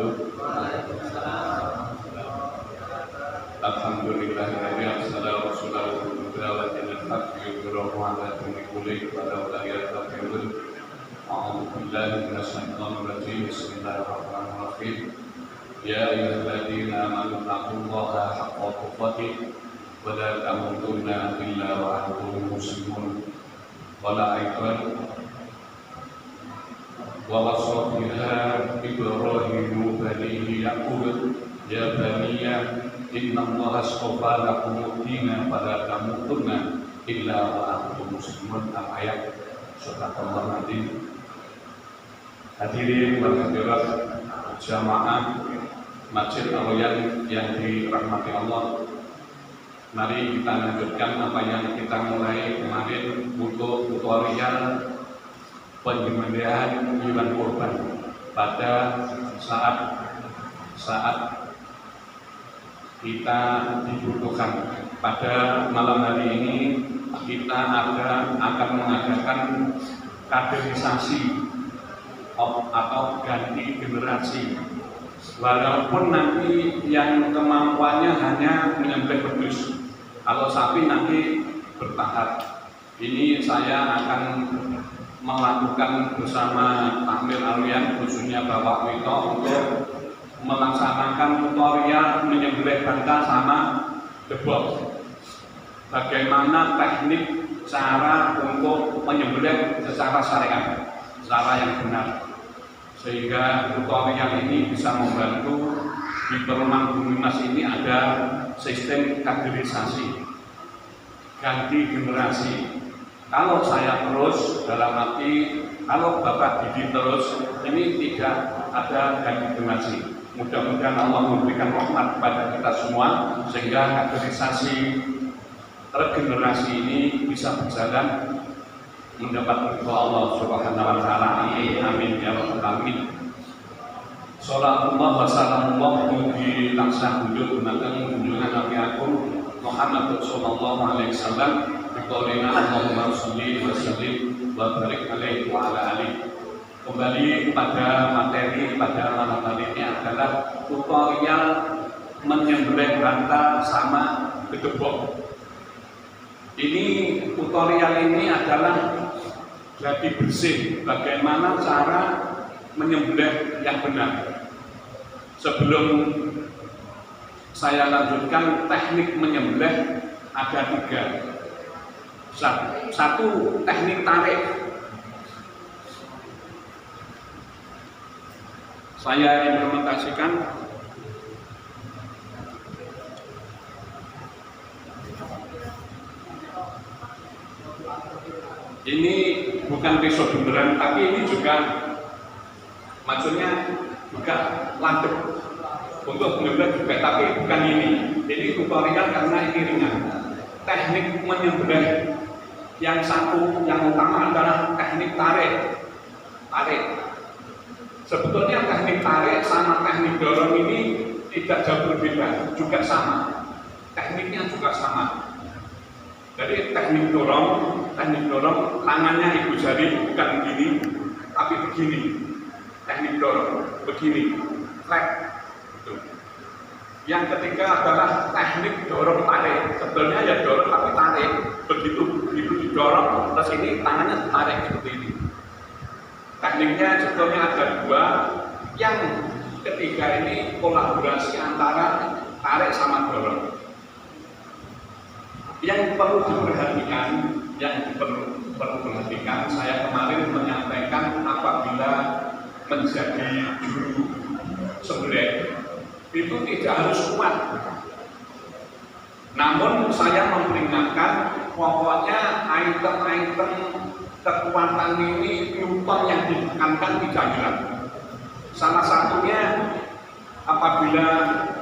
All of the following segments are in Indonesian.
wabarakatuh. Alhamdulillahirabbil alamin wassalatu wassalamu ala asyrofil anbiya'i A'udzu billahi minasyaitonir rajim. Bismillahirrahmanirrahim. Ya ayyuhalladzina amanu taqullaha haqqa tuqatih wa la tamutunna illa wa antum muslimun. Qala aidan wa wasa biha Ibrahim banihi Yaqub ya baniya innallaha astafa lakum ad-dina fala tamutunna illa wa antum muslimun. Ayat Subhanallah Nabi. Hadirin wal hadirat jamaah Masjid Al-Royan yang dirahmati Allah, mari kita lanjutkan apa yang kita mulai kemarin untuk tutorial penyembelihan hewan kurban pada saat kita dibutuhkan. Pada malam hari ini kita akan mengadakan kaderisasi atau ganti generasi, walaupun nanti yang kemampuannya hanya menyembelih wedhus. Kalau sapi nanti bertahap. Ini saya akan melakukan bersama Takmir Al-Royan khususnya Bapak Wito untuk melaksanakan tutorial menyembelih banta sama debok. Bagaimana teknik cara untuk menyembelih secara syariat, cara yang benar, sehingga tutorial ini bisa membantu di Perumahan Bumi Mas ini ada sistem kaderisasi, ganti generasi. Kalau saya terus dalam arti kalau Bapak didik terus, ini tidak ada ganti generasi. Mudah-mudahan Allah memberikan rahmat kepada kita semua sehingga kaderisasi regenerasi ini bisa berjalan mendapat ridho Allah Subhanahu wa taala. Amin ya rabbal alamin. Salatullah wa salamullah mugi tansah wujud dumateng junjungan Nabi Agung Muhammad sallallahu alaihi wasallam biqaulina Allahumma shalli wa sallim wa barik alaihi wa ala alihi. Kembali pada materi pada malam hari ini adalah tutorial menyembelih banta sama gedebok. Ini tutorial ini adalah gladi bersih, bagaimana cara menyembelih yang benar. Sebelum saya lanjutkan, teknik menyembelih ada 3. Satu, teknik tarik. Saya implementasikan. Ini bukan pisau beneran, tapi ini juga maksudnya juga landep untuk menyembelih juga, tapi bukan ini. Ini tutorial karena ini ringan. Teknik menyembelih yang satu yang utama adalah teknik tarik. Sebetulnya teknik tarik sama teknik dorong ini tidak jauh berbeda, juga sama. Tekniknya juga sama. Jadi teknik dorong tangannya ibu jari bukan begini, tapi begini. Teknik dorong begini, flat. Gitu. Yang ketiga adalah teknik dorong tarik. Sebetulnya ya dorong tapi tarik. Begitu didorong, terus ini tangannya ditarik seperti ini. Tekniknya sebetulnya ada 2. Yang ketiga ini kolaborasi antara tarik sama dorong. Yang perlu diperhatikan, saya kemarin menyampaikan apabila menjadi juru sembelih itu tidak harus kuat. Namun saya memperingatkan, pokoknya item-item kekuatan ini newton yang ditekankan tidak hilang. Salah satunya apabila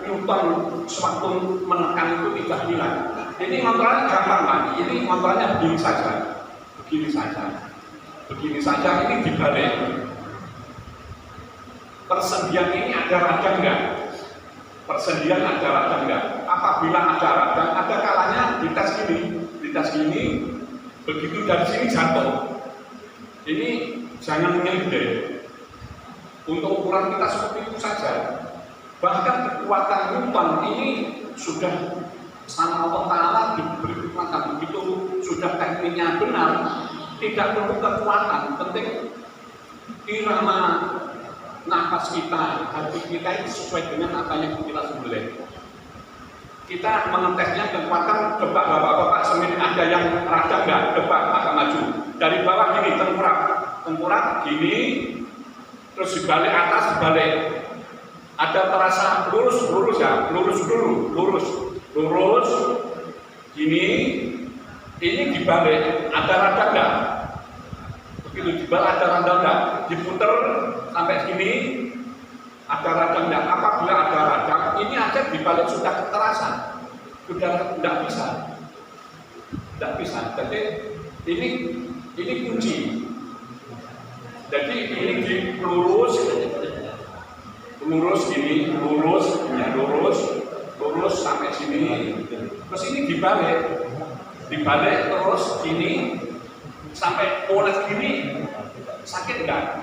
newton sewaktu menekan itu tidak hilang. Ini kontrolnya gampang lagi. Ini kontrolnya begini saja, ini dibalik. Persendian ini ada radang enggak? Apabila ada radang, ada kalanya di tes gini, begitu dari sini jatuh. Ini jangan menyelidiki. Untuk ukuran kita seperti itu saja. Bahkan kekuatan Newton ini sudah sama Allah Ta'ala diberi kekuatan begitu, sudah tekniknya benar, tidak perlu kekuatan, penting irama nafas kita, hati kita itu sesuai dengan apa yang kita sembelih. Kita mengetesnya kekuatan, coba bapak-bapak semin ada yang rada enggak, coba agak maju. Dari bawah gini, tengkorak gini, terus dibalik atas, dibalik. Ada terasa lurus ya, lurus, gini, ini dibalik, ada rada enggak? Begitu dibalik ada rada enggak? Diputer sampai sini, ada radang enggak? Apabila ada radang, ini aja dibalik sudah terasa, sudah tidak bisa. Jadi ini kunci. Jadi ini di lurus gini, lurus sampai sini. Terus ini dibalik terus gini sampai poles gini. Sakit enggak?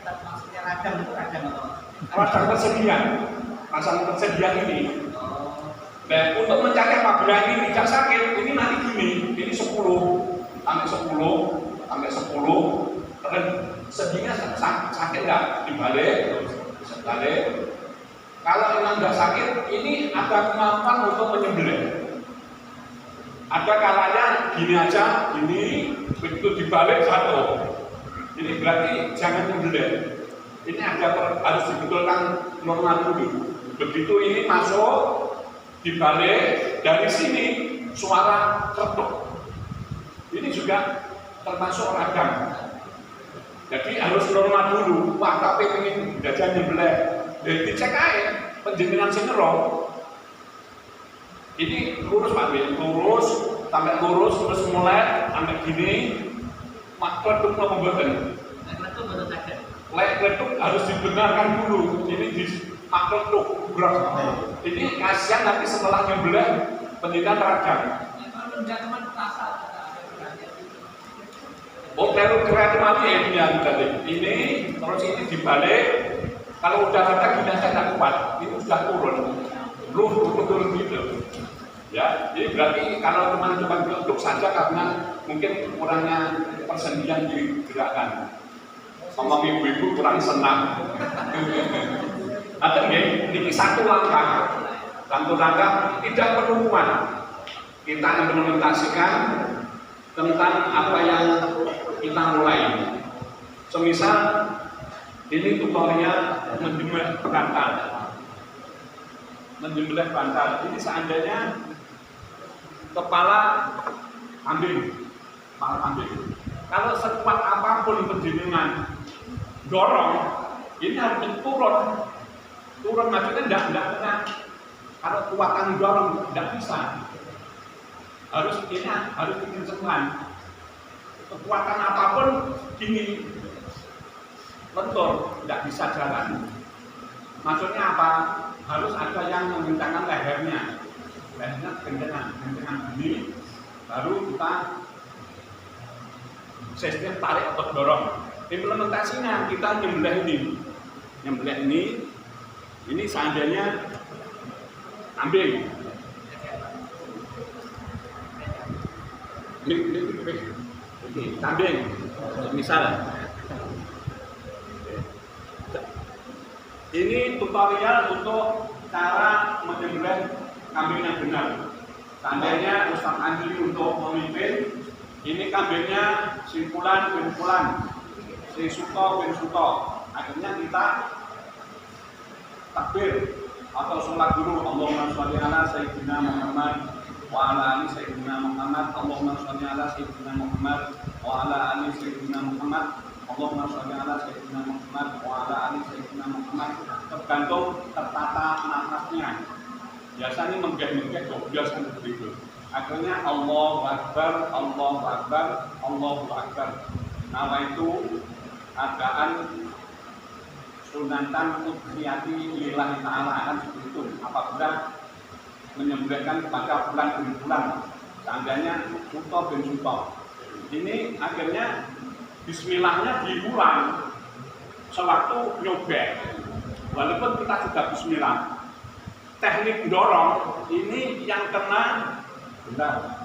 Maksudnya radang itu radang apa? Radang persediaan ini. Nah, untuk mencari apabila ini tidak sakit, ini nanti gini, ini 10 sampai 10, dan sedinya sakit nggak? Dibalik. Kalau memang nggak sakit, ini ada kemampuan untuk menyembelih. Ada kalanya gini aja, gini, begitu dibalik satu. Ini berarti jangan menyembelih. Ini harus dibetulkan normal dulu. Begitu ini masuk, dibalik dari sini suara ketuk. Ini juga termasuk radang. Jadi harus normal dulu. Wah, tapi ingin gajah nyembelih. Jadi dicek aja penjenengan sinero. Ini lurus Pak Bin, lurus sampai lurus terus mulai sampai gini. Mak ketuk mau mboten. Lek ketuk harus dibenarkan dulu. Ini di mak ketuk berat. Ini kasihan nanti setelah nyembelih pendidikan radang. Oh, kalau kreatif mati ya ini terus ini dibalik. Kalau udah radang kita tidak kuat, ini sudah turun gitu. Ya, jadi berarti kalau teman-teman ketuk saja karena mungkin kurangnya persendian digerakkan. Ngomong ibu-ibu kurang senang. Ada nggih, ini satu langkah tidak perlu kuat. Kita implementasikan tentang apa yang kita mulai. Semisal ini tutorial menjemur bantal. Ini seandainya kepala kambing. Kalau sekuat apapun penjenengan dorong, ini harus turun maksudnya tidak kena. Kalau kuatan dorong tidak bisa, harus dikencengkan. Kekuatan apapun gini lentur, tidak bisa jalan. Maksudnya apa? Harus ada yang mengencangkan lehernya kencengan gini, baru kita sistem tarik atau dorong. Implementasinya kita nyembelih ini seandainya kambing. Ini kambing, misal. Ini tutorial untuk cara menyembelih kambing yang benar. Seandainya Ustaz Andri untuk memimpin, ini kambingnya simpulan, si Suto. Akhirnya kita takbir atau sholat dulu. Allahumma sholli ala sayyidina Muhammad wa ala ali sayyidina Muhammad. Allahumma sholli ala sayyidina Muhammad wa ala ali sayyidina Muhammad. Allahumma sholli ala sayyidina Muhammad wa ala ali sayyidina Muhammad. Tergantung tertata nafasnya. Biasanya menggeh-menggeh biasa begitu. Akhirnya Allahu Akbar. Nawaitu adaan sunatan udhiyati lillahi ta'ala, kan seperti itu. Apabila menyembelihkan kepada bulan. Seandainya Suto. Ini akhirnya bismillahnya diulang sewaktu nyobek, walaupun kita sudah bismillah, teknik dorong ini yang kena benar,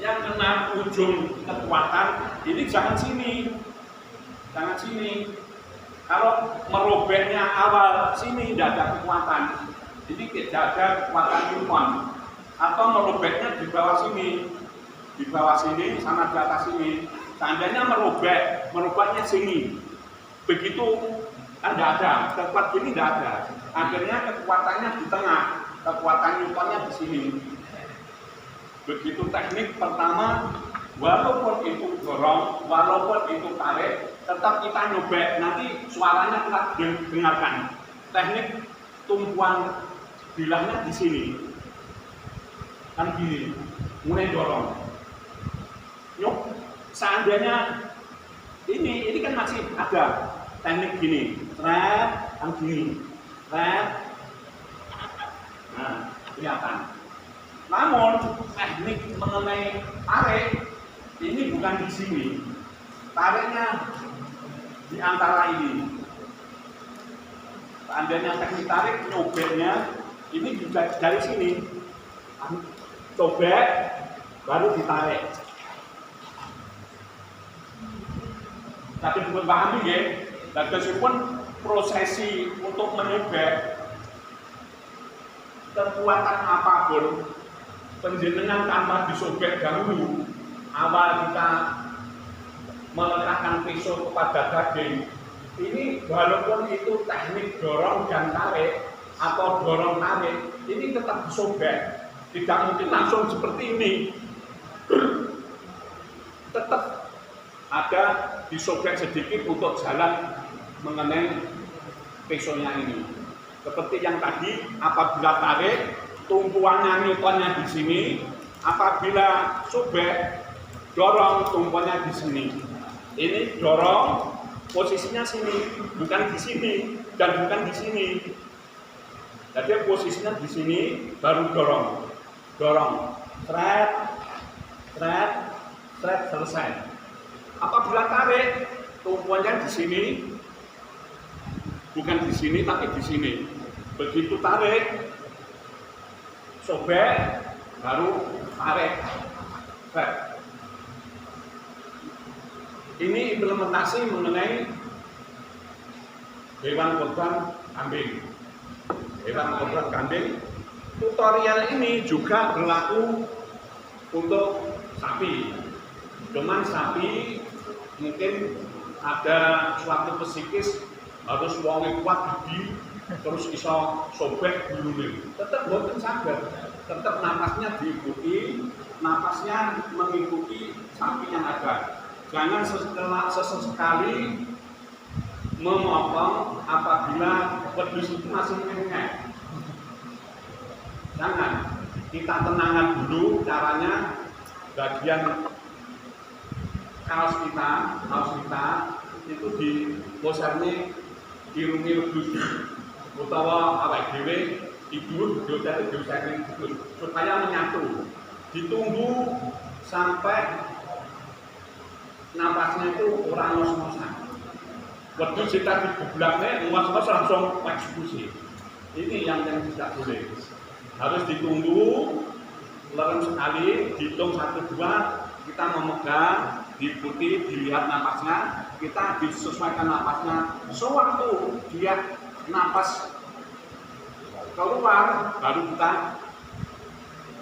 yang kena ujung kekuatan ini jangan sini, jangan sini. Kalau merobeknya awal sini tidak ada kekuatan, jadi tidak ada kekuatan Newton. Atau merobeknya di bawah sini sama di atas sini. Seandainya merobeknya sini, begitu kan tidak ada, kekuatan ini tidak ada. Akhirnya kekuatannya di tengah, kekuatan Newtonnya di sini. Begitu teknik pertama, walaupun itu dorong, walaupun itu tarik, tetap kita nyobek, nanti suaranya kita dengarkan. Teknik tumpuan bilahnya di sini, kan gini, mulai dorong. Yuk, seandainya ini kan masih ada teknik gini, kan gini, nah kelihatan. Namun teknik mengenai tarik ini bukan di sini, tariknya di antara ini. Seandainya teknik tarik nyobeknya ini juga dari sini, cobek baru ditarik. Tapi bukan paham ya, dan meskipun prosesi untuk menyobek kekuatan apapun, penjenengan tanpa disobek dahulu, awal kita meletakkan pisau kepada daging, ini walaupun itu teknik dorong dan tarik atau dorong tarik, ini tetap disobek. Tidak mungkin langsung seperti ini, tetap ada disobek sedikit untuk jalan mengenai pisaunya ini. Seperti yang tadi, apabila tarik, tumpuannya Newtonnya di sini, apabila sobek, dorong tumpuannya di sini. Ini dorong, posisinya sini, bukan di sini dan bukan di sini. Jadi posisinya di sini, baru dorong, seret, selesai. Apabila tarik, tumpuannya di sini, bukan di sini tapi di sini. Begitu tarik, sobek, baru tarik. Ini implementasi mengenai hewan kurban kambing. Hewan kurban kambing. Tutorial ini juga berlaku untuk sapi. Cuman sapi mungkin ada suatu psikis harus wonge kuat gigi terus iso sobek dulu. Tetap boten saged. Tetap napasnya diikuti, napasnya mengikuti sapi yang ada. Jangan sesekali memotong apabila wedhus itu masih mengengek. Jangan, kita tenangkan dulu caranya. Bagian kaos kita itu di poserne irungi wedhus utawa awake dhewe tidur dioseri wedhus supaya menyatu. Ditunggu sampai napasnya itu orang ngos-ngosan. Wedhus kita digeblaknya ngos-ngos langsung eksekusi. Ini yang tidak boleh. Harus ditunggu lerem sekali, dihitung 1, 2, kita memegang, diikuti, dilihat napasnya, kita disesuaikan napasnya. Sewaktu dia napas keluar, baru kita.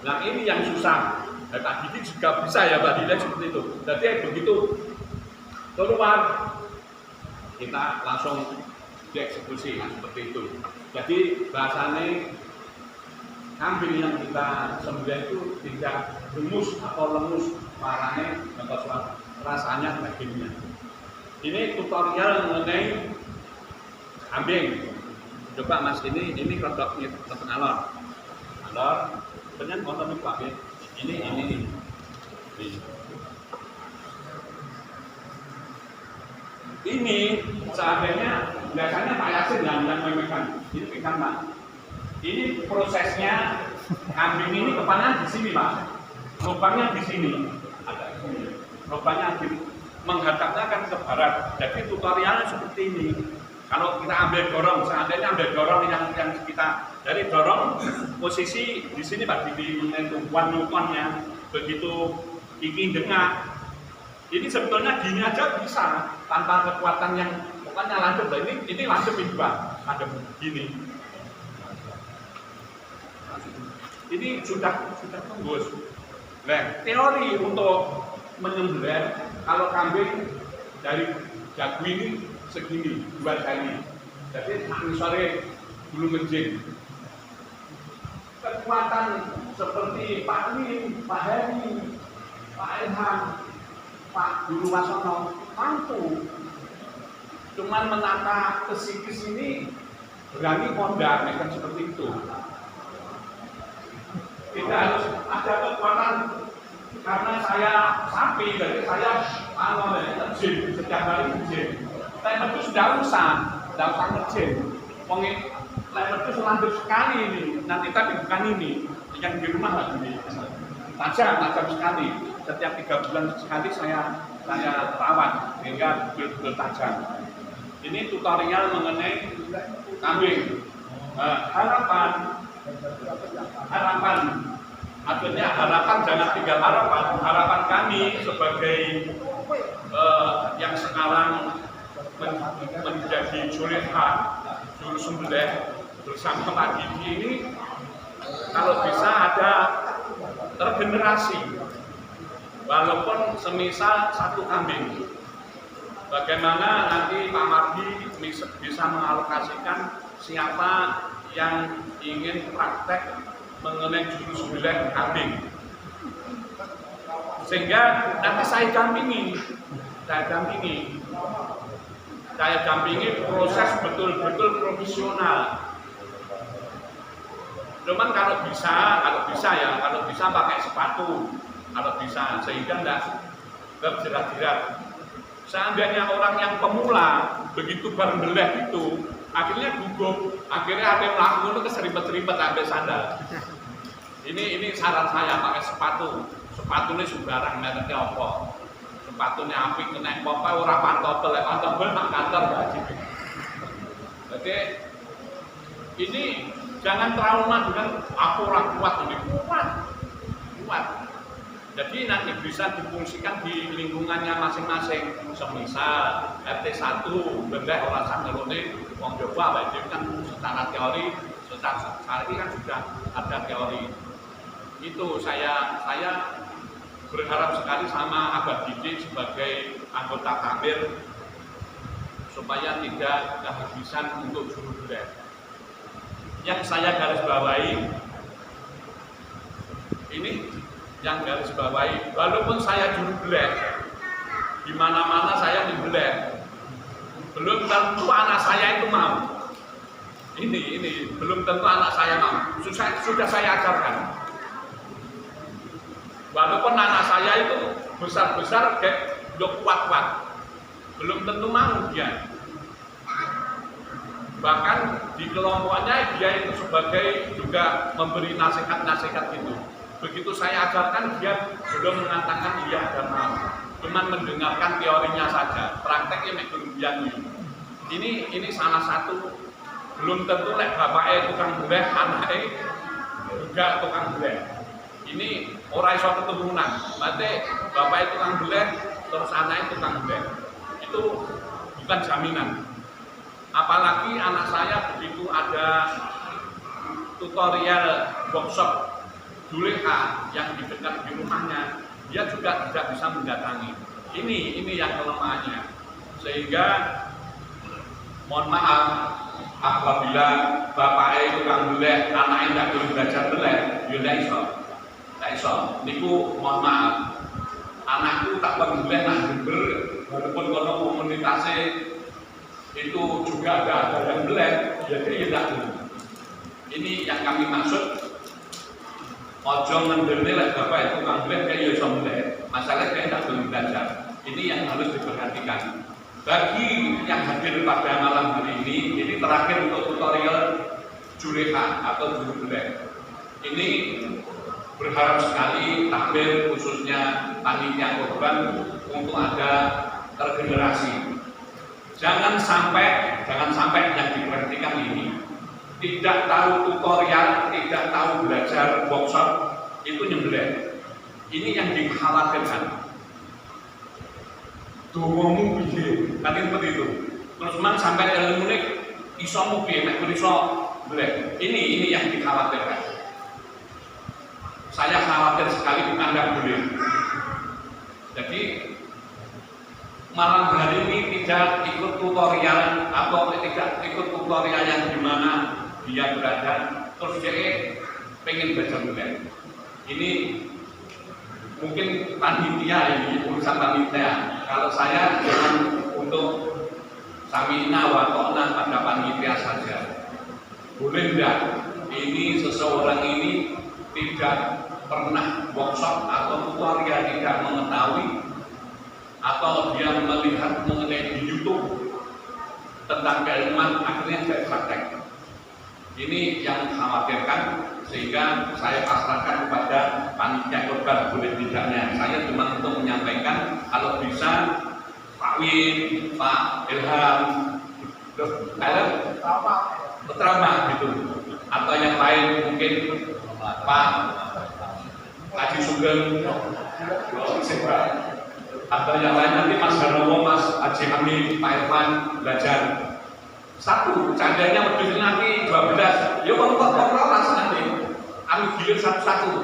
Nah ini yang susah. Nah, tadi ini juga bisa ya Mbak Dila seperti itu. Jadi begitu keluar, kita langsung dieksekusi, nah, seperti itu. Jadi bahasanya kambing yang kita sembelih itu tidak lemus atau lemus warnanya atau rasanya dagingnya. Ini tutorial mengenai kambing. Coba Mas ini kodoknya alor. Pengen nonton Pak ya. Ini. Ini seandainya biasanya Pak Yasin yang memegang. Ini pegang Pak. Ini prosesnya kambing ini kepalanya di sini Pak. Lubangnya di sini. Ada di sini. Lubangnya di menghadapnya kan ke barat. Jadi tutorialnya seperti ini. Kalau kita ambil dorong, seandainya ambil dorong yang kita dari dorong posisi di sini Pak Didi menentukan one newtonnya, begitu iki dengak. Ini sebetulnya gini aja bisa tanpa kekuatan yang pokoknya landep. Ini landep ini Pak, landep gini. Ini sudah tembus. Nah, teori untuk menyembelih kalau kambing dari jagu ini segini, 2 jari. Jadi sore bulu menjing. Kekuatan seperti Pak Lim, Pak Heri, Pak Ilham, Pak Guru Wasono mampu. Cuman menata kesikis ini berani modal mereka seperti itu. Tidak harus ada kekuatan karena saya sapi, jadi saya nge-gym setiap hari nge-gym. Lemer itu sudah usah nge-gym. Lemer itu selanjut sekali ini, nanti tapi bukan ini, yang di rumah lagi ini. Tajam sekali. Setiap 3 bulan sekali saya rawat sehingga betul-betul tajam. Ini tutorial mengenai kambing. Harapan, artinya harapan jangan tinggal harapan. Harapan kami sebagai yang sekarang menjadi juleha, juru sembelih bersama Pak Didi ini, kalau bisa ada tergenerasi, walaupun semisal 1 kambing. Bagaimana nanti Pak Mardi bisa mengalokasikan siapa yang ingin praktek mengenai juru sembelih kambing, sehingga nanti saya dampingi proses betul-betul profesional. Cuman kalau bisa pakai sepatu, kalau bisa, sehingga enggak berjerat-jerat. Seandainya orang yang pemula begitu berbeleh itu akhirnya gugup, akhirnya ada yang melakukan itu keseripet-seripet sampai sandal. Ini saran saya pakai sepatu. Sepatunya sembarang mereknya apa? Sepatunya apik kena apa ora pantopel nang kantor wajib. Jadi ini jangan trauma dengan aku ora kuat ini. Kuat. Jadi nanti bisa difungsikan di lingkungannya masing-masing. Semisal RT 1 beleh ora sangerone wong Jawa wae kan secara teori, secara syar'i kan sudah ada teori. Itu saya berharap sekali sama Abah Didi sebagai anggota takmir supaya tidak kehabisan untuk juru beleh. Yang saya garis bawahi ini, walaupun saya juru beleh, di mana-mana saya dibeleh, belum tentu anak saya itu mau. Ini belum tentu anak saya mau. Sudah saya ajarkan. Walaupun anak saya itu besar-besar kayak kuat-kuat, belum tentu mau dia. Bahkan di kelompoknya dia itu sebagai juga memberi nasihat-nasihat itu. Begitu saya ajarkan dia belum mengatakan iya dan mau, cuman mendengarkan teorinya saja, prakteknya mekerugian. Ini salah satu, belum tentu lek bapaknya tukang beleh, anaknya juga tukang beleh. Ini orang iso keturunan, berarti bapaknya tukang beleh, terus anaknya tukang beleh. Itu bukan jaminan. Apalagi anak saya begitu ada tutorial workshop juleha yang di dekat di rumahnya, dia juga tidak bisa mendatangi. Ini yang kelemahannya. Sehingga mohon maaf apabila bapaknya tukang beleh, anaknya tidak boleh belajar beleh, ya tidak iso. Niku mohon maaf. Anakku tak beleh nak jember, walaupun kono komunitasnya itu juga ada yang beleh, jadi ya tidak boleh. Ini yang kami maksud. Ojo ngendene lek bapak itu tukang beleh kayak iso beleh. Masalah kayak tidak boleh belajar. Ini yang harus diperhatikan. Bagi yang hadir pada malam hari ini terakhir untuk tutorial juleha atau juru beleh. Ini berharap sekali takmir khususnya panitia korban untuk ada tergenerasi. Jangan sampai yang diperhatikan ini tidak tahu tutorial, tidak tahu belajar workshop itu nyembelih. Ini yang dikhawatirkan. Dongomu piye? Kan seperti itu. Terus man sampai ilmu ini iso piye nek iso bleh. Ini yang dikhawatirkan. Saya khawatir sekali bukan nggak boleh. Jadi malam hari ini tidak ikut tutorial atau tidak ikut tutorial yang dimana dia berada, terus dia pengen belajar bleh. Ini mungkin panitia, ini urusan panitia. Kalau saya jangan untuk samina wa ta'na pada panitia saja. Boleh enggak? Ini seseorang ini tidak pernah workshop atau tutorial, tidak mengetahui, atau dia melihat mengenai di YouTube tentang keilmuan akhirnya tidak praktek. Ini yang mengkhawatirkan, sehingga saya pasrahkan kepada panitia korban. Boleh tidaknya saya cuma untuk menyampaikan, kalau bisa Pak Win, Pak Ilham, Petrama gitu, atau yang lain mungkin Pak Haji Sugeng, atau yang lain nanti Mas Harnowo, Mas Haji Hamid, Pak Irfan belajar. Satu, candanya lebih nanti 12. Ya kalau nanti kami gilir satu-satu.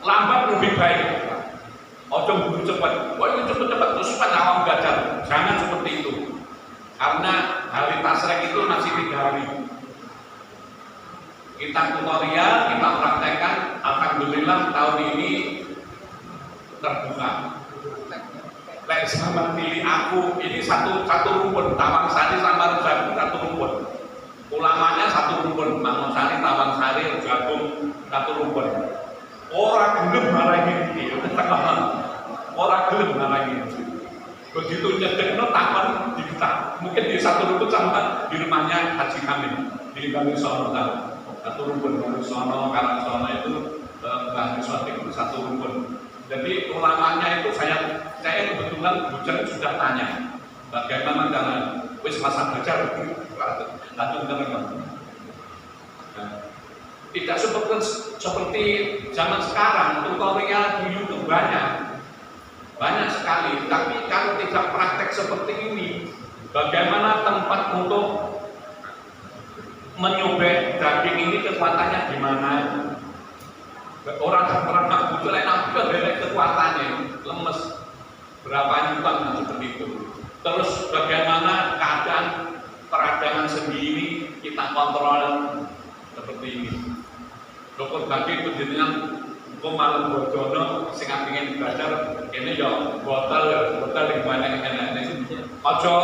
Lambat lebih baik. Ojo buru cepat. Wah ini cepat-cepat terus supaya awam belajar. Jangan seperti itu. Karena hari tasrek itu masih 3 hari. Kita tutorial, kita praktekkan. Alhamdulillah tahun ini terbuka. Lek sama pilih aku ini satu rumpun, Tawang Sari sama Jagung satu rumpun. Ulamanya satu rumpun, Mangun Sari, Tawang Sari, Jagung satu rumpun. Orang gelem malah ini, orang gelem malah ini. Begitu nyedekno takon dikita, mungkin di satu rumpun sama di rumahnya Haji Hamid di Kalisono tahu. Satu rumpun Kalisono, Kalisono itu Mbah Miswatik satu rumpun. Jadi ulamanya itu saya kebetulan hujan sudah tanya bagaimana dengan wis masa belajar lanjut teman-teman. Tidak seperti zaman sekarang, tutorial di YouTube banyak sekali, tapi kalau tidak praktek seperti ini, bagaimana tempat untuk menyobek daging ini kekuatannya gimana? Orang muncul enak juga dari kekuatannya lemes berapa nyutan seperti itu. Terus bagaimana keadaan peradangan sendiri kita kontrol seperti ini. Dokter bagi kejadian malam bodono sing ingin belajar ini ya botol yang banyak ini. Ojo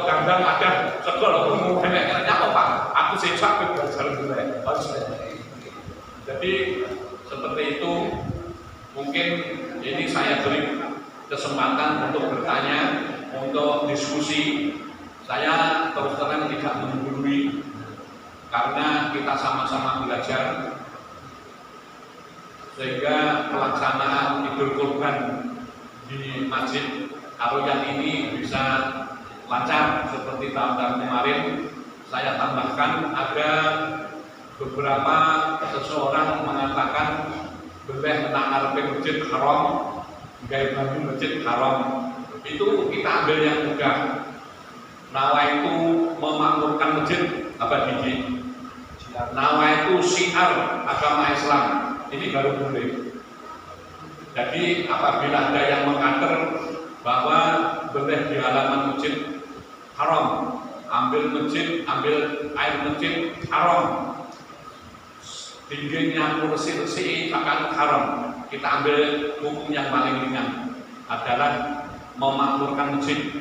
gandang ada segala banyak apa Pak? Aku sejak belajar dulu. Jadi seperti itu, mungkin ini saya beri kesempatan untuk bertanya, untuk diskusi. Saya terus terang tidak menggurui, karena kita sama-sama belajar, sehingga pelaksanaan Idul Kurban di Masjid Ar-Royan ini bisa lancar seperti tahun-tahun kemarin. Saya tambahkan ada beberapa seseorang mengatakan boleh menang masjid haram, gaya baju masjid haram. Itu kita ambil yang mudah. Nawa itu memakmurkan masjid apa biji. Nawa itu syiar agama Islam. Ini baru boleh. Jadi apabila ada yang mengatur bahwa boleh di halaman masjid haram, ambil air masjid haram. Tingginya kursi akan haram. Kita ambil hukum yang paling ringan adalah memakmurkan masjid,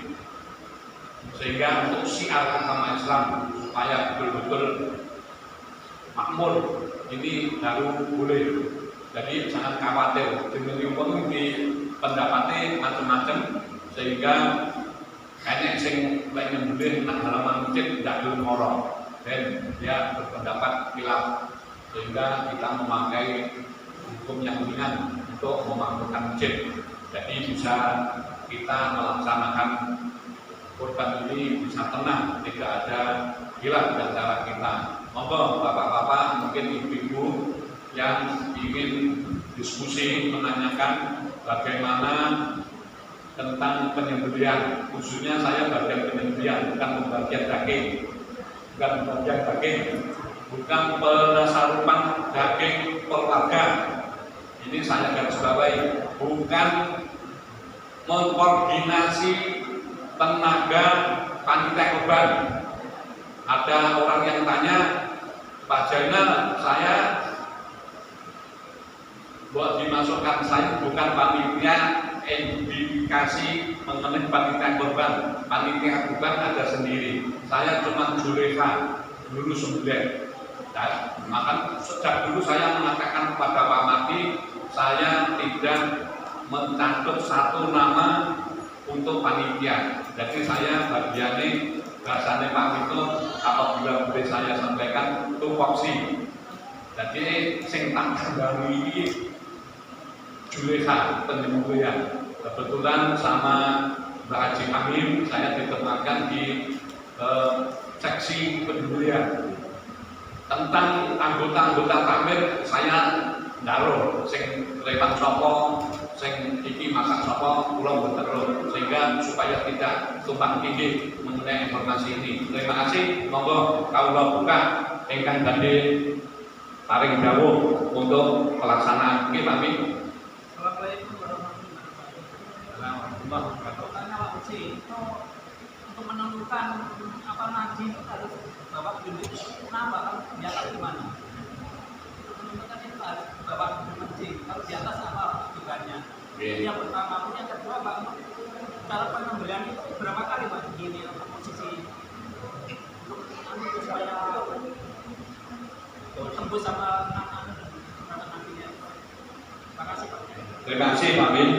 sehingga untuk syiar agama Islam supaya betul-betul makmur ini baru boleh. Jadi jangan khawatir dengan hukum di pendapatnya macam-macam, sehingga enek sing pengen boleh nang halaman masjid tidak belum orang dan dia berpendapat khilaf, sehingga kita memakai hukum yang ringan untuk memakmurkan masjid. Jadi bisa kita melaksanakan kurban ini bisa tenang, tidak ada hilang di antara kita. Monggo bapak-bapak, mungkin ibu-ibu yang ingin diskusi menanyakan bagaimana tentang penyembelihan, khususnya saya bagian penyembelihan, bukan pembagian daging, bukan penasarupan daging per warga. Ini saya garis bawahi, bukan mengkoordinasi tenaga panitia kurban. Ada orang yang tanya, Pak Jainal, saya buat dimasukkan, saya bukan panitia indikasi mengenai panitia kurban. Panitia kurban ada sendiri. Saya cuma juleha dulu sembelih. Maka sejak dulu saya mengatakan kepada Pak Mati, saya tidak mencatut satu nama untuk panitia. Jadi saya bagiannya bahasanya Pak itu apabila boleh saya sampaikan tupoksi. Jadi sing tak kembali ini Juleha penyembelihan. Kebetulan sama Mbak Haji Amin saya ditempatkan di seksi penyembelihan. Tentang anggota-anggota tamir saya ndaruh sing lewat sopo, sing iki masak sopo, kula mboten ro, sehingga supaya tidak tumpang tindih mengenai informasi ini. Terima kasih, monggo kawula buka ingkang badhe paring dawuh untuk pelaksanaan. Nggih, Pak Min. Assalamualaikum warahmatullahi wabarakatuh. Untuk menentukan apa naji itu harus bawa unit nama, di atas gimana? Menentukan itu harus bawa unit, kalau di atas apa tujuannya? Yang pertama, yang kedua, Pak, cara pembelian itu berapa kali Pak begini untuk posisi supaya tembus sama nama nantinya. Terima kasih Pak. Terima kasih Pak Min.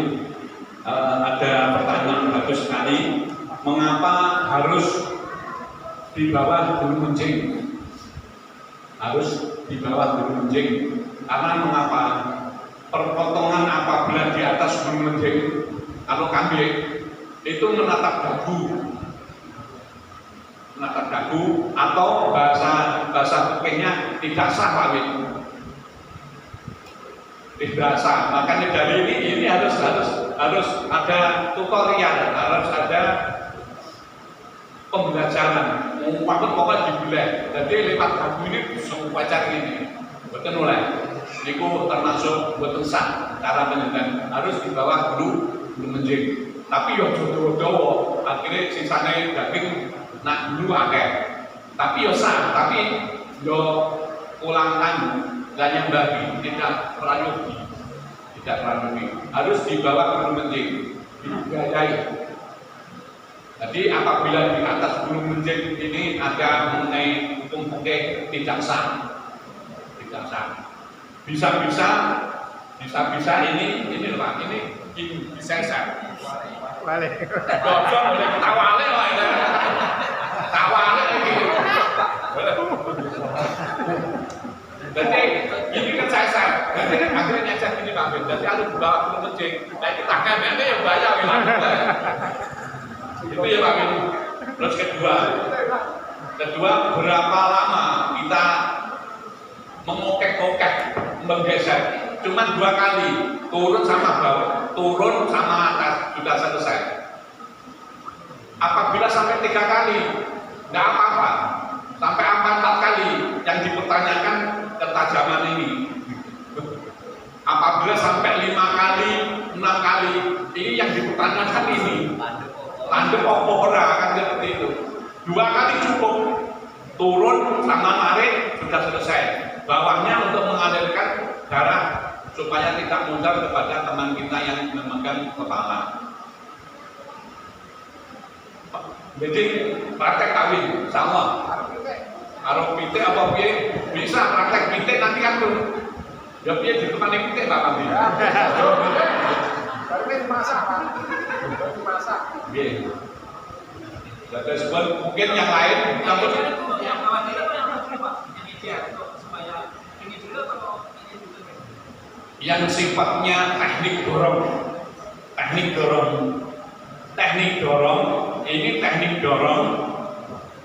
Ada pertanyaan bagus sekali. Mengapa harus di bawah gunung Menjing? Harus di bawah gunung Menjing. Karena mengapa? Perpotongan apabila di atas gunung Menjing, kalau kambing itu menatap dagu, atau bahasa pekehnya tidak sah Pak Min. Tidak sah. Makanya dari ini harus ada tutorial, harus ada pembelajaran. Pokoknya dibelah. Jadi lewat dagu ini bisa upacara ini. Betul mulai. Niku termasuk buatan sah cara penyembelihan. Harus di bawah gunung Menjing. Tapi yo jodoh-jodoh, akhirnya sisanya daging nak dulu akeh. Tapi yo sah, tapi yo ulangan dan yang bagi tidak prayogi, harus dibawa ke gunung Menjing, dibiayai. Jadi apabila di atas gunung Menjing ini ada mengenai hukum fikih tidak sah. Bisa ini Pak, ini disensor. Balik. Dodong boleh tawale lah ini. Tawale lagi. Jadi ini kan saya. Jadi akhirnya nyajak ini Pak Ben. Jadi harus dibawa ke gunung Menjing. Nah ini tanggapannya yang bayar hilang. Itu ya Pak Ben. Terus kedua berapa lama kita mengokek-okek, menggeser? Cuma 2 kali, turun sama bawah, turun sama atas, sudah selesai. Apabila sampai 3 kali, nggak apa-apa. Sampai 4 kali, yang dipertanyakan ketajaman ini. Apabila sampai 5 kali, 6 kali, ini yang dipertanyakan ini. Landep opora kan seperti itu. 2 kali cukup, turun sama narik sudah selesai. Bawahnya untuk mengalirkan darah supaya tidak muncul kepada teman kita yang memegang kepala. Jadi praktek kawin sama. Kalau pitik apa piye bisa praktek pitik nanti kan tuh. Ya piye di tempat pitik Pak Kambi. Tapi dimasak Pak. Dimasak. Nggih. Jadi sebut mungkin yang lain Yang khawatir itu yang mana Pak? Yang ideal supaya ini dulu atau ini dulu? yang sifatnya teknik dorong teknik dorong, ini teknik dorong.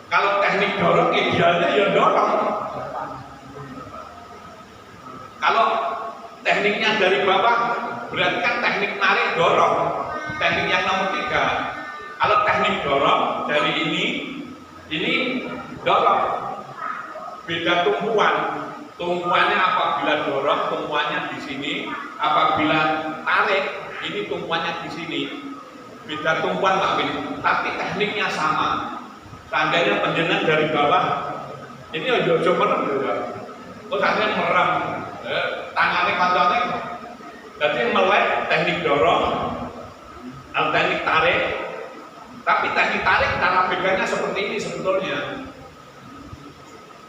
Kalau teknik dorong idealnya ya dorong. Kalau tekniknya dari bawah berarti kan teknik narik dorong. Teknik yang nomor 3. Kalau teknik dorong dari ini dorong. Beda tumpuan. Tumpuannya apabila dorong, tumpuannya di sini. Apabila tarik, ini tumpuannya di sini. Beda tumpuan Pak Win, tapi tekniknya sama. Seandainya penjenengan dari bawah, ini ojo merem juga. Oh seandainya merem, tangannya koncone, jadi melek teknik dorong, atau teknik tarik. Tapi teknik tarik cara bedanya seperti ini sebetulnya.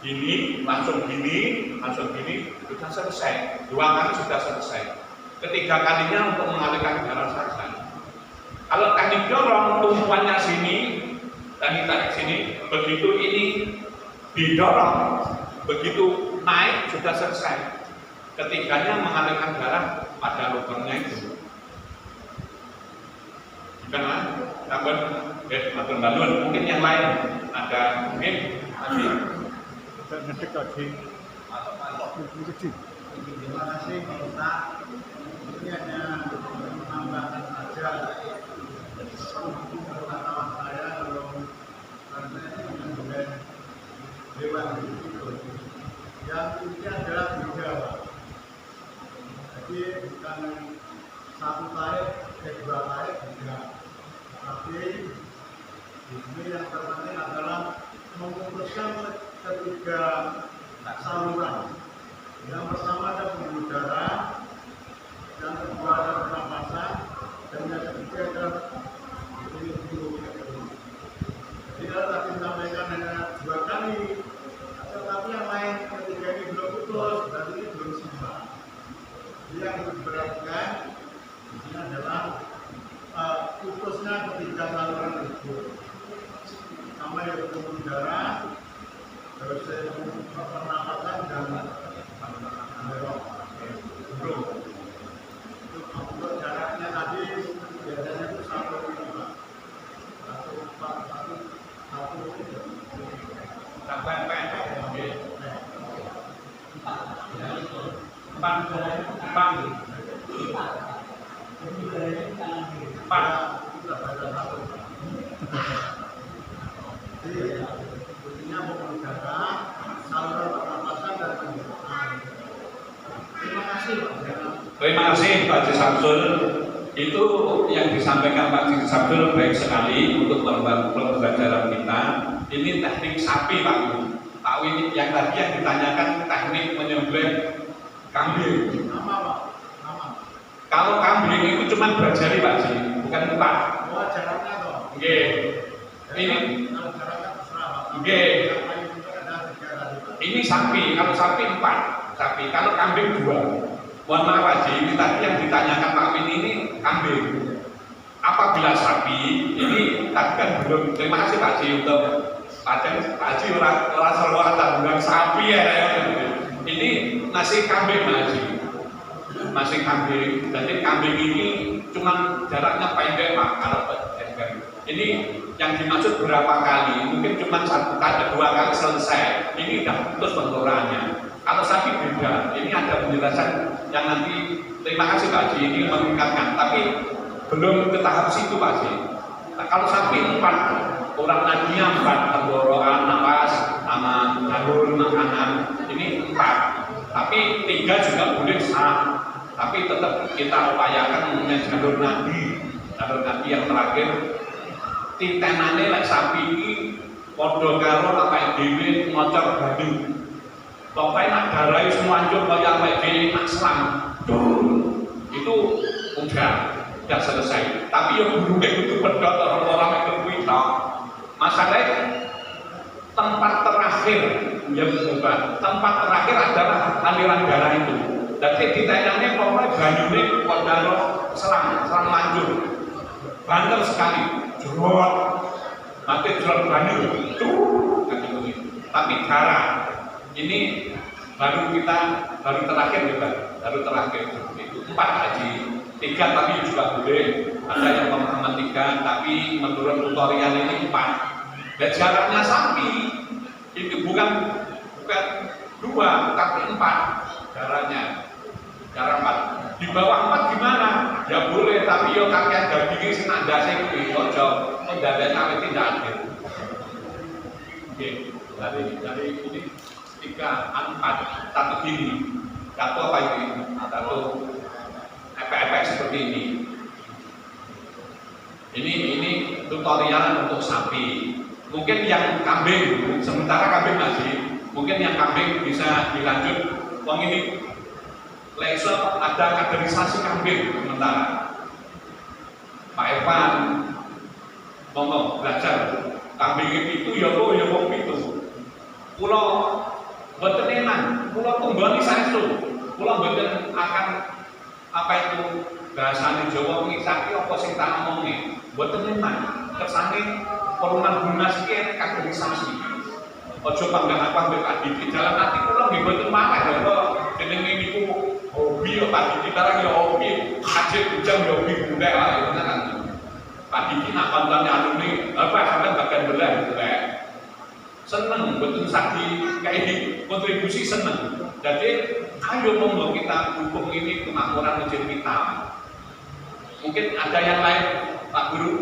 Gini, langsung gini, sudah selesai. 2 kali sudah selesai. Ketiga kalinya untuk mengalirkan darah saja. Kalau teknik dorong, tumpuannya sini, teknik tarik sini, begitu ini didorong, begitu naik sudah selesai. Ketiganya mengalirkan darah pada lubangnya itu. Bukanlah, takut, balun. Mungkin yang lain ada, mungkin tadi. Ngedek tadi. Terima kasih Pak Ustaz. Ini hanya menambahkan saja pengetahuan saya karena ini bukan hewan itu. Yang ini adalah tiga, Pak. Jadi bukan satu tarik, dua tarik juga. Tapi ini yang terpenting adalah memutuskan ketiga saluran. Yang pertama ada pembuluh darah, yang kedua ada pernapasan, dan yang ketiga ada hidung. Jadi kalau tadi disampaikan hanya 2 kali, tetapi yang lain ketiga ini belum putus, berarti ini belum seimbang. Jadi yang diperhatikan di sini adalah putusnya ketiga saluran tersebut. Sama yang pembuluh darah, terus pernapasan dan untuk jaraknya tadi biasanya itu 1 ini Pak. 1 intinya pembuluh darah, saluran pernapasan dan pembuluhan. Terima kasih Pak. Terima kasih Pak Haji Samsul. Itu yang disampaikan Pak Haji Samsul baik sekali untuk pembelajaran kita. Ini teknik sapi Pak Win. Pak Win yang tadi yang ditanyakan teknik menyembelih kambing. Nama Pak. Nama. Kalau kambing itu cuma berjari Pak Haji, bukan 4. Oh jaraknya toh. Oke. Ini kalau jaraknya terserah Pak. Oke. Ini sapi, kalau sapi 4 sapi, kalau kambing 2. Mohon maaf Pak Haji, ini tadi yang ditanyakan Pak Win ini kambing. Apabila sapi, ini tadi kan belum. Terima kasih Pak Haji untuk Pak Haji orang selalu bilang sapi ya. Ini masih kambing Pak Haji, masih kambing. Jadi kambing ini cuma jaraknya pendek Pak. Kalau ini yang dimaksud berapa kali? Mungkin cuma 1 kali, 2 kali selesai. Ini sudah putus benturannya. Kalau sapi beda, ini ada penjelasan yang nanti. Terima kasih Pak Haji, ini mengingatkan, tapi belum ke tahap situ Pak Haji. Nah, kalau sapi 4, orang nadinya 4, tenggorokan, napas, sama jalur makanan, ini 4. Tapi 3 juga boleh sah. Tapi tetap kita upayakan mempunyai jalur nadi yang terakhir. Titenane lek sapi ini podo karo apa dhewe ngocor banyu. Pokoknya nak darai semua hancur kayak apa dhewe nak selang. Itu udah selesai. Tapi yang burungnya itu pedot orang-orang itu kuita. Masalahnya tempat terakhir yang berubah. Tempat terakhir adalah aliran darah itu. Jadi titenane pokoknya banyune podo selang lanjut. Banter sekali. Jorot, mati jorot banyu, tapi darah ini baru terakhir itu 4 Haji. 3 tapi juga boleh. Ada yang pemahaman 3 tapi menurut tutorial ini 4. Dan jaraknya sapi itu bukan 2 tapi 4 jaraknya. Jarak 4. Di bawah 4 gimana? Ya boleh, tapi yo kakean dagingnya sing ndase kuwi ojo ndadane awet tidak adil. Oke, dari ini 3, 4, satu gini. Satu apa ini? Satu efek-efek seperti ini. Ini tutorial untuk sapi. Mungkin yang kambing, sementara kambing masih, mungkin yang kambing bisa dilanjut. Wong ini laser ada kaderisasi kambing sementara. Pak Evan ngomong belajar kambing itu ya kok ya wong itu. Kula mboten enak, kula tunggoni saestu. Kula mboten akan apa itu bahasane Jawa ngisaki apa sing tak omongi. Mboten enak. Kersane perumahan Bunas iki kaderisasi. Ojo panggah-panggah Pak Diki dalam hati kula nggih mboten marah ya kok jenenge niku hobi ya Pak Diki barang ya hobi, ajek bujang ya hobi bundek wae tenan. Pak Diki nak kontone alumni, apa sampean bagian belah bundek. Seneng betul sakit kayak ini kontribusi seneng. Jadi ayo monggo kita dukung ini kemakmuran masjid kita. Mungkin ada yang lain Pak Guru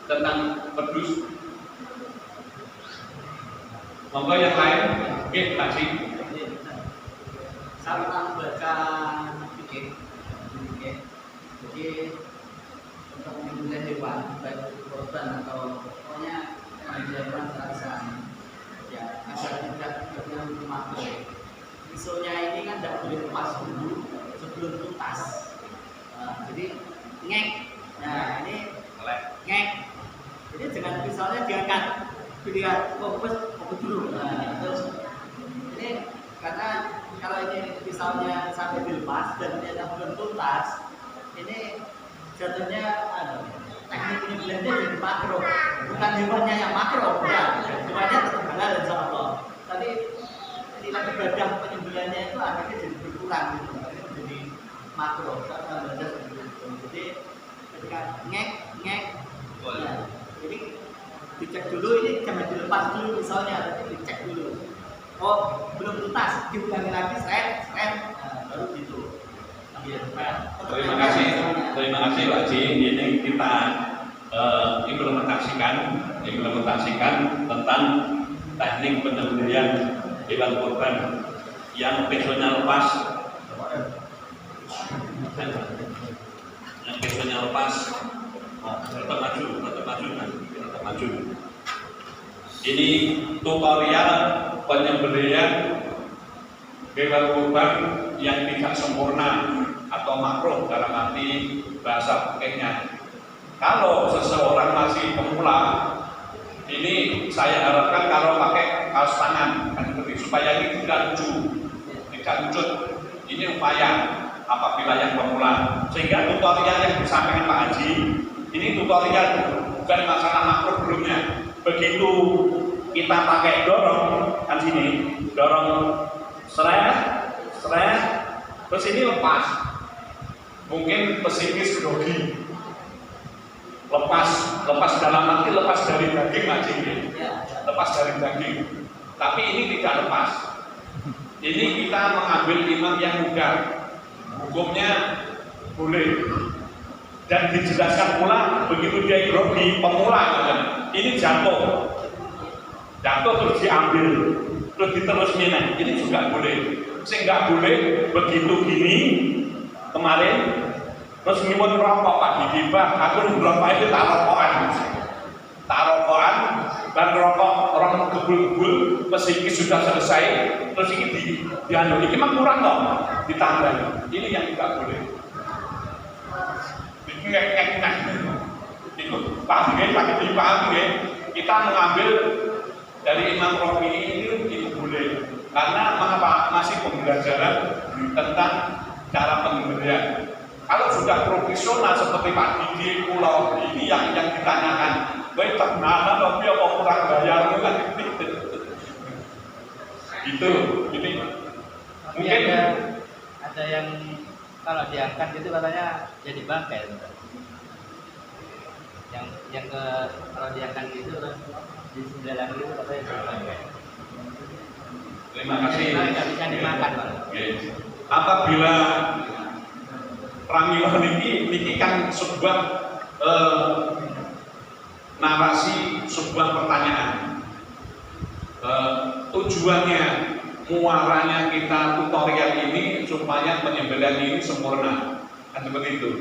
tentang pedus. Monggo yang lain, oke kasih. Saya baca fikih. Jadi untuk menyembelih hewan baik korban atau pokoknya menyembelih hewan serasa ya agar tidak terkena makhluk. Pisaunya ini kan tidak boleh lepas dulu sebelum tuntas. Jadi ngek. Nah ini ngek. Jadi dengan pisaunya diangkat, dilihat fokus dulu. Nah terus ini karena kalau ini pisaunya sampai dilepas dan ternyata belum tuntas, ini jatuhnya teknik penyembelihnya jadi makro, bukan hewannya yang makro, bukan. Hewannya tetap halal insya Allah. Tapi nilai ibadah penyembelihannya itu akhirnya jadi berkurang gitu, akhirnya menjadi makro. Jadi ketika ngek, ya, jadi dicek dulu ini jangan dilepas dulu misalnya, tapi dicek dulu. Oh belum tuntas, diulangi lagi, seret, baru gitu. Terima kasih Pak Haji. Ini kita implementasikan tentang teknik penyembelihan hewan kurban yang besoknya lepas, tetap maju. Ini tutorial penyembelihan hewan kurban yang tidak sempurna atau makruh dalam arti bahasa pakainya. Kalau seseorang masih pemula, ini saya harapkan kalau pakai kaos tangan supaya ini tidak lucut. Ini upaya apabila yang pemula. Sehingga tutorial yang disampaikan Pak Haji, ini tutorial bukan masalah makruh belumnya. Begitu kita pakai dorong kan sini, dorong seret, terus ini lepas. Mungkin pesimis grogi. Lepas dalam arti lepas dari daging aja ini. Lepas dari daging. Tapi ini tidak lepas. Ini kita mengambil imam yang muda. Hukumnya boleh. Dan dijelaskan pula begitu dia grogi pemula ini jatuh terus diambil terus diterus minum, ini juga boleh. Sehingga boleh begitu gini kemarin terus nyuwun rokok Pak Didibah, aku berapa itu tak rokokan dan rokok orang gebul-gebul meski sudah selesai terus ini diambil, ini memang kurang dong ditambah, ini yang tidak boleh. Itu paham ya, kita mengambil dari Imam Rafi ini boleh karena mengapa masih pembelajaran tentang cara penyembelihan. Kalau sudah profesional seperti Pak Didi Pulau ini yang ditanyakan, baik terkenal tapi apa kurang bayar kan itu ini mungkin ada yang kalau diangkat itu katanya jadi bangkai. Yang ke kalau diangkat gitu kan di sembilan gitu katanya jadi bangkai. Terima kasih. Nggak bisa dimakan, Pak. Oke. Apabila pramila niki kan sebuah narasi, sebuah pertanyaan. Tujuannya, muaranya kita tutorial ini supaya penyembelihan ini sempurna, kan seperti itu.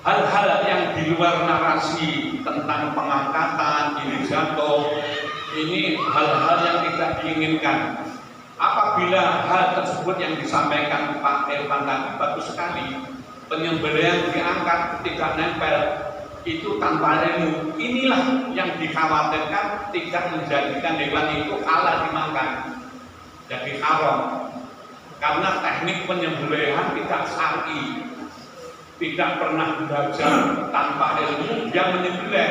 Hal-hal yang di luar narasi tentang pengangkatan, ini jatuh, ini hal-hal yang tidak diinginkan. Apabila hal tersebut yang disampaikan Pak Irfan tadi bagus sekali, penyembelihan diangkat tidak nempel, itu tanpa ilmu. Inilah yang dikhawatirkan tidak menjadikan hewan itu halal dimakan, jadi haram. Karena teknik penyembelihan tidak syar'i, tidak pernah belajar, tanpa ilmu dia menyembelih.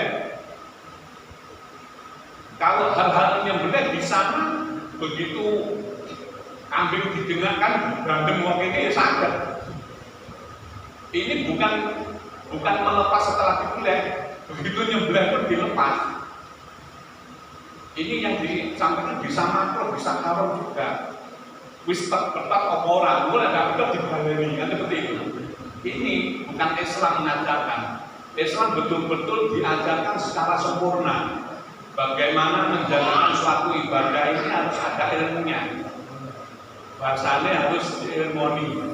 Kalau hal-hal menyembelih di sana begitu kambing didengarkan berantem wong ini sadar. Ini bukan melepas setelah dibeleh, begitu nyembelih pun dilepas. Ini yang disampaikan bisa makruh, bisa haram juga. Wis tetap apa ora, mulai ada dibaleni, kan seperti itu. Ini bukan Islam mengajarkan. Islam betul-betul diajarkan secara sempurna. Bagaimana menjalankan suatu ibadah ini harus ada ilmunya. Bahasanya harus diilmoni.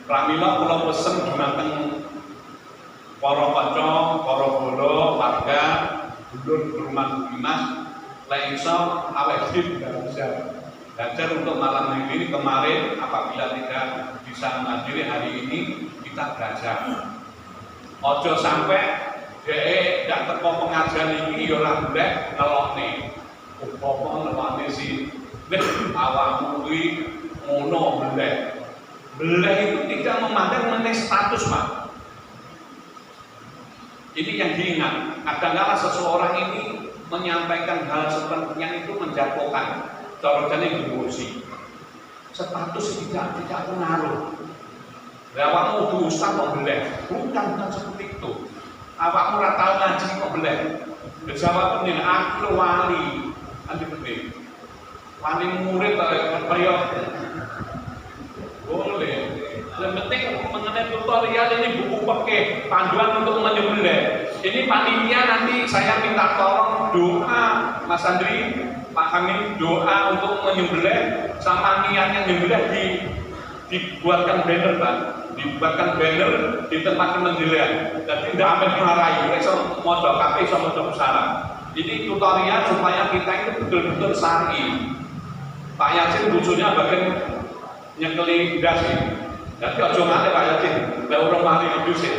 Pramila kula pesen dumateng para kanca, para bola, warga, dulur rumah dinas, lek iso awake dhewe belajar untuk malam ini kemarin apabila tidak bisa menghadiri hari ini kita belajar. Ojo sampai tidak teko pengajian ini ya ora boleh ngelokne. Apa ngelokne sih? Wis awakmu kuwi ngono boleh. Boleh itu tidak memandang mengenai status, Pak. Ini yang diingat. Kadang-kadang seseorang ini menyampaikan hal seperti yang itu menjatuhkan. Coroknya emosi. Status tidak pengaruh. Awakmu dosa kok boleh? Bukan seperti itu. Awakmu ora tau ngaji kok boleh? Jawab ini aku wali. Nanti penting. Wali murid kaya boleh. Yang penting mengenai tutorial ini buku pakai panduan untuk menyembelih. Ini panitia nanti saya minta tolong doa Mas Andri, Pak Hamid doa untuk menyembelih sama niatnya menyembelih dibuatkan banner, Pak. Dibuatkan banner di tempat penyembelihan. Jadi tidak sampai dimarahi. Iso mojo kabeh iso mojo pusara. Ini tutorial supaya kita itu betul-betul syar'i. Pak Yasin lucunya bagian nyekeli ndas ya. Jadi aja ngate Pak Yasin, lek ora mari ndus ya.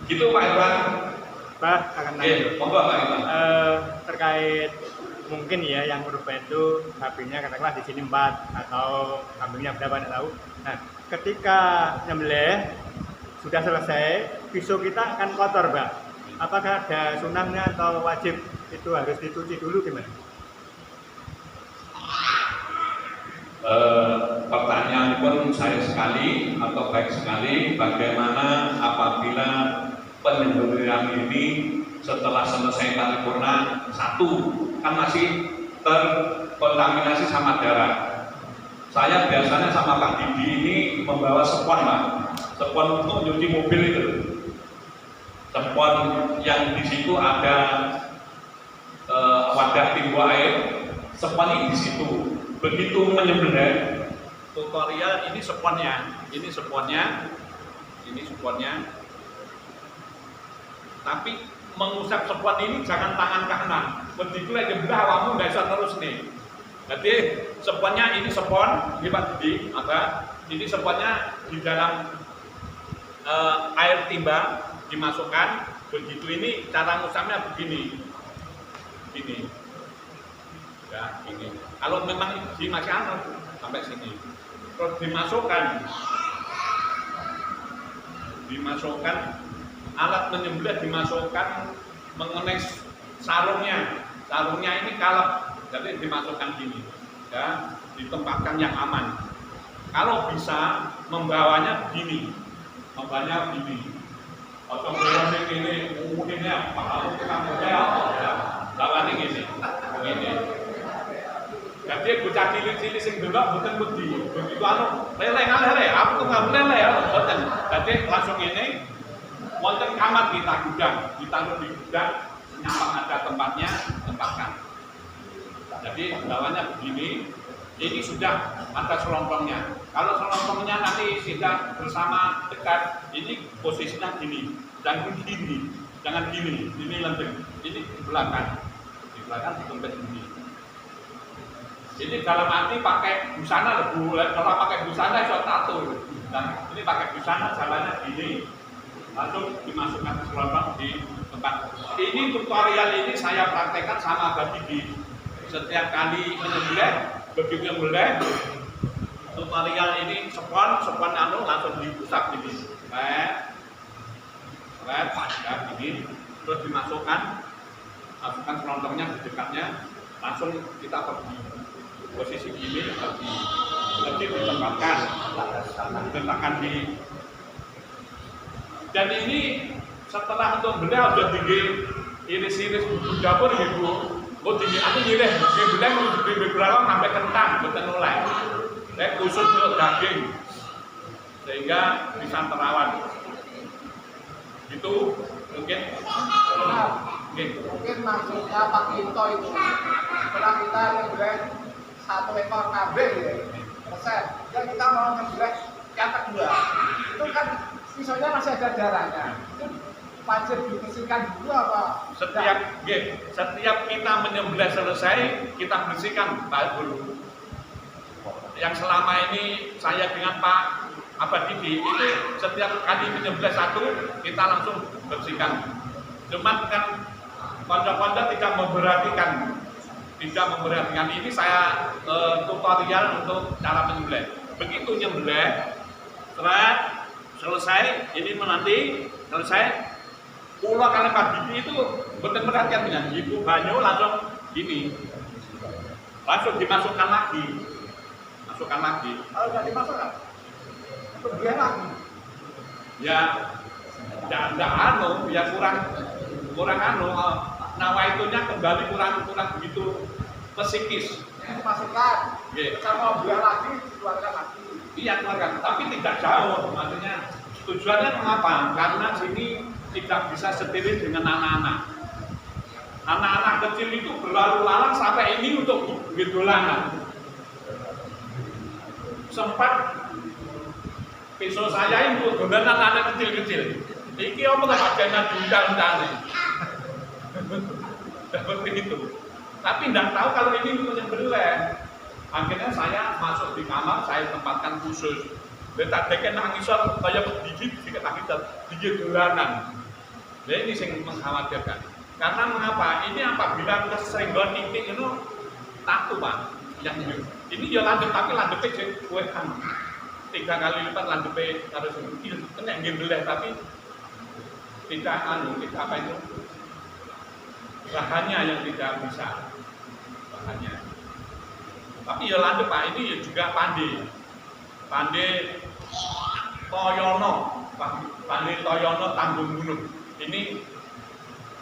Gitu Pak Irfan. Pak akan nanya. Monggo Pak Irfan. Terkait mungkin ya yang berubah itu sapinya katakanlah di sini 4 atau kambingnya berapa tidak tahu. Nah, ketika nyembelih sudah selesai, pisau kita akan kotor, Pak. Apakah ada sunahnya atau wajib itu harus dicuci dulu gimana? Pertanyaan pun saya sekali atau baik sekali, bagaimana apabila penyembelihan ini setelah selesai paripurna satu kan masih terkontaminasi sama darah. Saya biasanya sama Pak Didi ini membawa spon, Pak. Spon untuk nyuci mobil itu. Spon yang di situ ada wadah timbul air. Spon ini di situ. Begitu menyembelih tutorial ini sponnya, ini sponnya, ini sponnya. Tapi mengusap spon ini jangan tangan kanan. Begitu aja belah awakmu nggak bisa terus nih. Jadi sponnya ini spon, ini Pak Didi, ini sponnya di dalam air timba dimasukkan. Begitu ini cara ngusapnya begini, ini. Ya, ini. Kalau memang di masih anak sampai sini, terus dimasukkan alat menyembelih, dimasukkan mengenai sarungnya ini kalap, jadi dimasukkan gini, ya, ditempatkan yang aman. kalau bisa membawanya begini, atau berani ini, umumnya kalau kita model, lawannya gini. Jadi bocah cilik-cilik sing delok mboten wedi. Begitu lele ngalih aku tuh nggak lele ya, mboten. Jadi langsung ini wonten kamar kita gudang, ditaruh di gudang, nyampang ada tempatnya, tempatkan. Jadi lawannya begini, ini sudah ada selongsongnya. Kalau selongsongnya nanti tidak bersama dekat, ini posisinya gini, jangan gini, ini lempeng, ini di belakang ditempel gini. Ini dalam arti pakai busana, kalau pakai busana itu tato. Dan ini pakai busana jalannya gini, langsung dimasukkan ke selongsong di tempat. Ini tutorial ini saya praktekkan sama Abah Didi. Setiap kali menyembelih, begitu menyembelih, tutorial ini sepon langsung diusap gini. Gini, terus masukkan selongsongnya di dekatnya, langsung kita pergi. Posisi gini lebih ditempatkan di. Dan ini setelah untuk beliau sudah tinggi iris-iris bumbu dapur ibu, tinggi aku nyilih beliau mau beberapa sampai kentang betul mulai. Khusus untuk daging sehingga bisa terawat. Itu mungkin maksudnya Pak Kinto itu setelah kita nyembelih 1 ekor kambing resep, yang kita mau nyembelih yang kedua itu kan sisanya masih ada darahnya, itu wajib dibersihkan dulu apa? Setiap kita menyembelih selesai kita bersihkan Pak dulu. Yang selama ini saya dengan Pak Abah Didi itu setiap kali menyembelih satu kita langsung bersihkan. Cuman kan konco-konco tidak memperhatikan ini saya tutorial untuk cara menyembelih. Begitu nyembelih, selesai ini nanti selesai. Pulau kalian Pak Didi itu betul perhatian dengan ibu banyu langsung gini, langsung dimasukkan lagi. Kalau nggak dimasukkan, kemudian lagi. Ya kurang nawaitunya kembali kurang begitu psikis. Masukkan, sama biar lagi dikeluarkan lagi. Iya keluarkan, tapi tidak jauh. Maksudnya tujuannya mengapa? Karena sini tidak bisa steril dengan anak-anak. Anak-anak kecil itu berlalu lalang sampai ini untuk gedolanan. Sempat pisau saya untuk dolanan anak kecil-kecil. Iki apa tak jangan diundang-undang. Seperti itu. Tapi tidak tahu kalau ini menyembelih. Akhirnya saya masuk di kamar, saya tempatkan khusus. Dan tak deken nangisor kayak digigit sedikit digigit dolanan. Nah ini yang mengkhawatirkan. Karena mengapa? Ini apabila kesenggol titik itu tahu Pak. Yang ini ya lanjut tapi lanjutnya kue kan 3 kali lipat lanjutnya harus kena nyembelih tapi tidak apa itu bahannya yang tidak bisa bahannya. Tapi ya lanjut Pak, ini ya juga Pandai Toyono Tanggung Gunung. Ini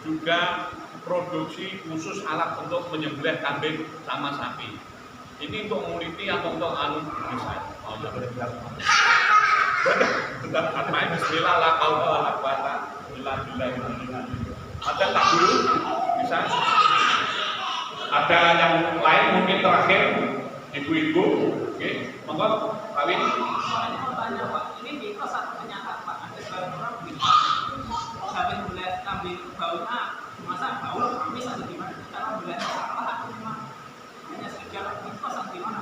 juga produksi khusus alat untuk menyembelih kambing sama sapi. Ini untuk nguliti atau untuk bisa. Benar, main bismillah la qaula wala quwata illa billah. Ada tak dulu? Bisa? Ada yang lain mungkin terakhir ibu-ibu, oke? Monggo, Pak Win. Tanya Pak, ini mitos atau kenyataan Pak? Ada sebagian orang begini, sampai melihat kambing baunya, masa bau amis atau gimana? Kalau melihat salah atau gimana? Hanya sekedar mitos atau gimana?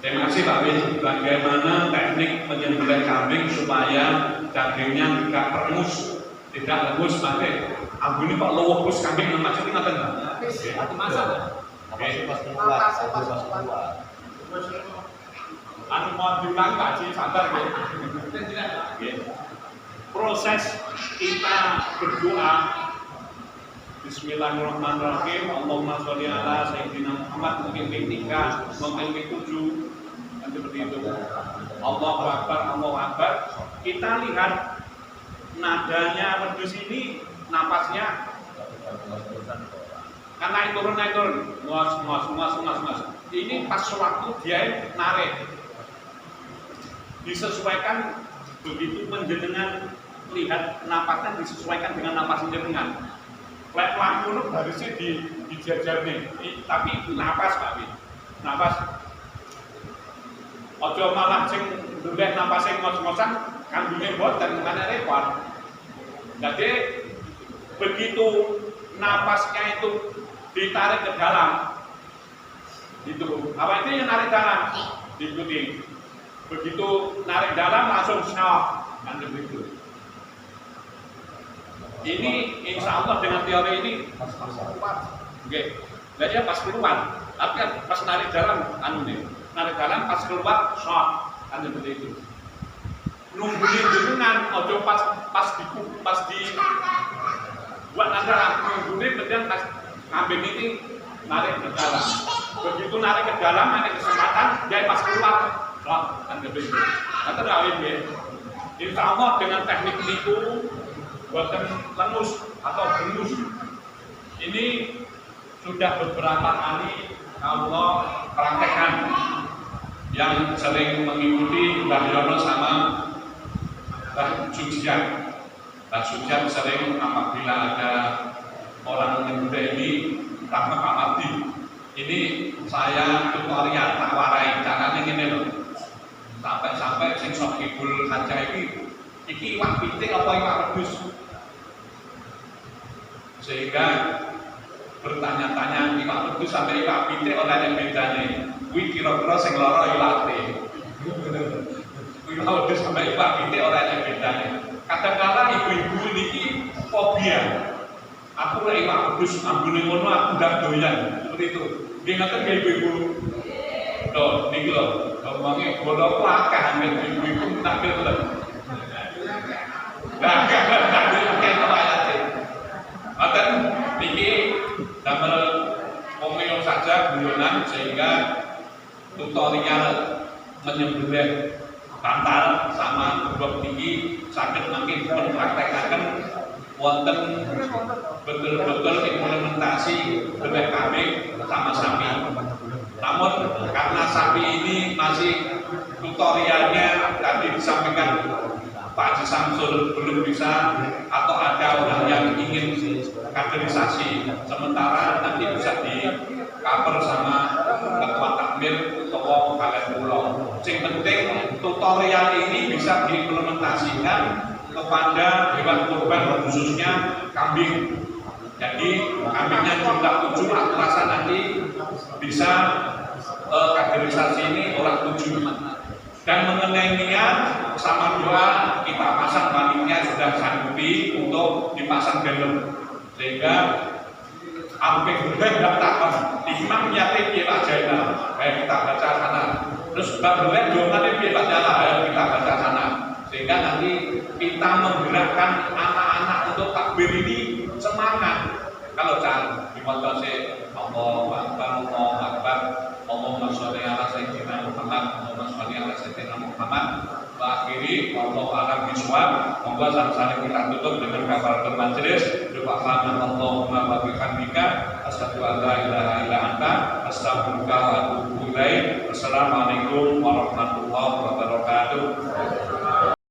Terima kasih Pak Win. Bagaimana teknik menyembelih kambing supaya dagingnya tidak perengus, tidak lemus nanti? Abu ini kok lewus kambing macam ini ngapain Pak? Dimasak. Oke. Anu mau diulang Pak Ci, sabar ya. Proses kita berdoa. Bismillahirrahmanirrahim. Allahumma sholli ala sayyidina Muhammad. Mungkin ke-3, mungkin ke-7. Kan seperti itu. Allahu Akbar, Allahu Akbar. Kita lihat nadanya wedhus ini, napasnya kan naik turun, ngos. Ini pas waktu dia narik, disesuaikan begitu penjenengan lihat napasnya disesuaikan dengan napas jenengan. Lek lamun harusnya dijajarnya, tapi napas Pak, napas. Ojo malah sing ndoleh napase ngos-ngosan kambinge boten ngene repot. Jadi begitu napasnya itu ditarik ke dalam, itu apa itu yang narik dalam diikuti. Begitu narik dalam langsung shock, kan begitu. Ini insya Allah dengan teori ini oke, jadi pas keluar, tapi pas narik dalam narik dalam pas keluar shock, kan seperti itu. Nungguin dengan ojo pas di buat antara nungguin kemudian pas kambing ini narik ke dalam. Begitu narik ke dalam ada kesempatan dia pas keluar shock, kan seperti itu. Kata rawit ya. Insya Allah dengan teknik itu buatan lengus atau bengus ini sudah beberapa kali Allah praktekkan. Yang sering mengikuti Mbah Yono sama Mbah Sujian. Mbah Sujian sering apabila ada orang menyembelih ini rahmat Pak Mardi. Ini saya tutorial tak warai caranya gini loh. Sampai sing sokibul saja iki iwak pitik apa iwak wedhus. Sehingga bertanya-tanya iwak wedhus sampai iwak pitik ora ada bedane. Kuwi kira-kira sing lara ilate. Iwak wedhus sampai iwak pitik ora ada bedane. Kadang-kadang ibu-ibu niki fobia. Aku lek iwak wedhus ambune ngono aku ndak doyan. Seperti itu. Nggih ngoten nggih ibu-ibu. Loh, niki lho, omonge bola ku akeh men ibu-ibu tampil lho. Nah, Maka niki damel pemilu saja guyonan sehingga tutorial menyembelih bantal sama gebok tinggi sakit makin mempraktekkan wonten betul-betul implementasi beleh kambing sama sapi. Namun karena sapi ini masih tutorialnya tadi disampaikan Pak Haji Samsul belum bisa atau ada orang yang ingin kaderisasi sementara nanti bisa di cover sama ketua takmir atau kalian pulau. Yang penting tutorial ini bisa diimplementasikan kepada hewan kurban khususnya kambing. Jadi kambingnya jumlah 7 aku rasa nanti bisa kaderisasi ini orang 7. Dan mengenai niat sama doa kita pasang panitia sudah sanggupi untuk dipasang dalam sehingga sampai sudah daftarkan imam niatnya dia Pak Jaina kayak kita baca sana terus babelnya doanya dia Pak Jala kayak kita baca sana sehingga nanti kita menggerakkan anak-anak untuk takbir ini semangat. Kalau jangan dimotasi Allahu Akbar, Allahu Akbar, Allahumma sholli ala sayyidina Muhammad, Allahumma sholli ala sayyidina Muhammad. Akhiri wallahu a'lam bishawab. Monggo samsane kita tutup dengan kafaratul majelis. Subhanallahumma wa bihamdika asyhadu an la ilaha illa anta astaghfiruka wa atubu ilaik. Assalamualaikum warahmatullahi wabarakatuh.